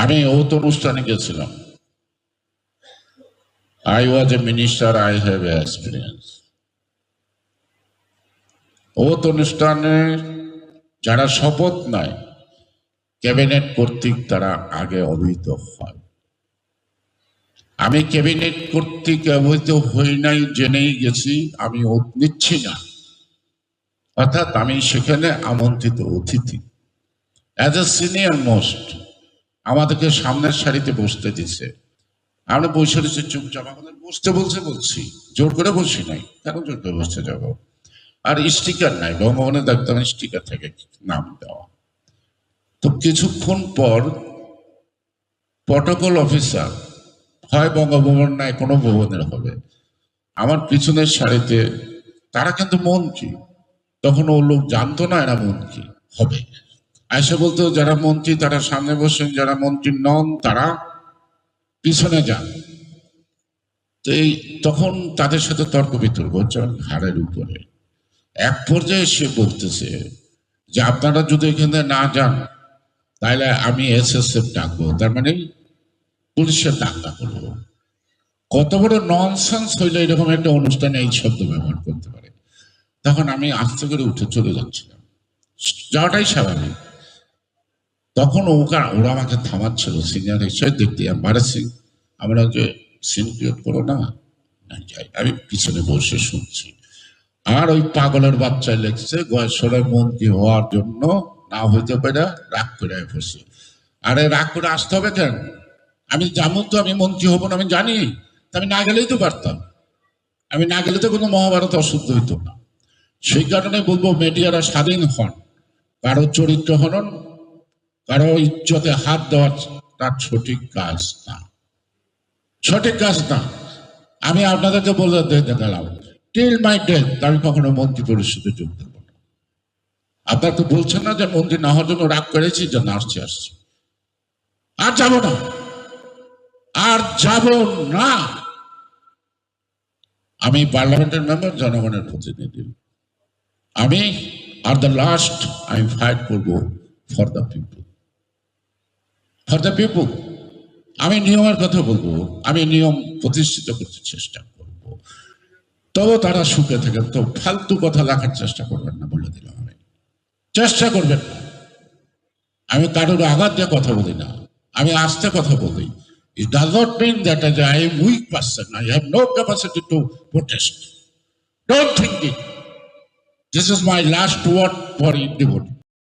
আমি ওত অনুষ্ঠানে গেছিলাম। I was a minister, I have experience. ওত অনুষ্ঠানে যারা শপথ নেয় ক্যাবিনেট কর্তৃক তারা আগে অবহিত হয়। আমি ক্যাবিনেট কর্তৃক অবহিত হই নাই, জেনেই গেছি আমি ওত নিচ্ছি না, অর্থাৎ আমি সেখানে আমন্ত্রিত অতিথি। অ্যাজ এ সিনিয়র মোস্ট আমাদেরকে সামনের সারিতে বসতে দিছে। আমরা বসে রয়েছি চুপচাপ, আমাদের বসতে বলছি, জোর করে বসি নাই, কেন জোর করে বসতে যাবো? আর স্টিকার নাই, বঙ্গভবনে দেখতাম স্টিকার থাকে নাম দেওয়া। তো কিছুক্ষণ পর প্রটোকল অফিসার, হয় বঙ্গভবন নাই কোনো ভবনের হবে, আমার পিছনের সারিতে, তারা কিন্তু মন্ত্রী, তখন ও লোক জানতো না এরা মন্ত্রী হবে, আয়সা বলতো যারা মন্ত্রী তারা সামনে বসেন, যারা মন্ত্রী নন তারা পিছনে যান। তো এই তখন তাদের সাথে তর্ক বিতর্ক হচ্ছে ঘাড়ের উপরে। এক পর্যায়ে সে বলতেছে যে আপনারা যদি এখানে না যান তাহলে আমি SSF ডাকবো, তার মানে পুলিশের ডাকা করবো। কত বড় ননসেন্স হইলে এরকম একটা অনুষ্ঠানে এই শব্দ ব্যবহার করতে পারে। তখন আমি আস্তে করে উঠে চলে যাচ্ছিলাম, যাওয়াটাই স্বাভাবিক। তখন ওরা আমাকে থামাচ্ছিল, সিনিয়র হিসেবে দেখতে এম্বারেসিং, আমরা যে সিন ক্রিয়েট করো না, যাই। আমি পিছনে বসে শুনছি, আর ওই পাগলের বাচ্চায় লেগছে গয়েশ্বরের মন্ত্রী হওয়ার জন্য না হইতে পারে রাগ করে বসে। আরে রাগ করে আসতে হবে কেন? আমি জানো তো আমি মন্ত্রী হব না, আমি জানি, আমি না গেলেই তো পারতাম, আমি না গেলে তো কোনো মহাভারত অশুদ্ধ হইতো না। সেই কারণে বলবো মিডিয়ারা স্বাধীন হন, কারো চরিত্র হনন, কারো ইজ্জতে হাত দেওয়া তার সঠিক কাজ না, সঠিক কাজ না। আমি আপনাদেরকে বলে গেলাম টিল মাই ডেথ আমি কখনো মন্ত্রী পরিষদে যোগ দেবো না। আপনার তো বলছেন না যে মন্ত্রী না হওয়ার জন্য রাগ করেছি, যে না আসছি আর যাব না, আর যাব না। আমি পার্লামেন্টের মেম্বার, জনগণের প্রতিনিধি, আমি আর দ্য লাস্ট আমি ফাইট করবো for the people, for the people. আমি নিয়মের কথা বলবো, আমি নিয়ম প্রতিষ্ঠিত করতে চেষ্টা করব। তবে তারা সুখে থাকেন, তো ফালতু কথা লেখার চেষ্টা করবেন না, বলে দিলাম। আমি চেষ্টা করবেন না, আমি কারোর আঘাত দিয়ে কথা বলি না, আমি আস্তে কথা বলি। It does not mean that as I am weak person, I have no capacity to protest. Don't think it. This is my last word for anybody.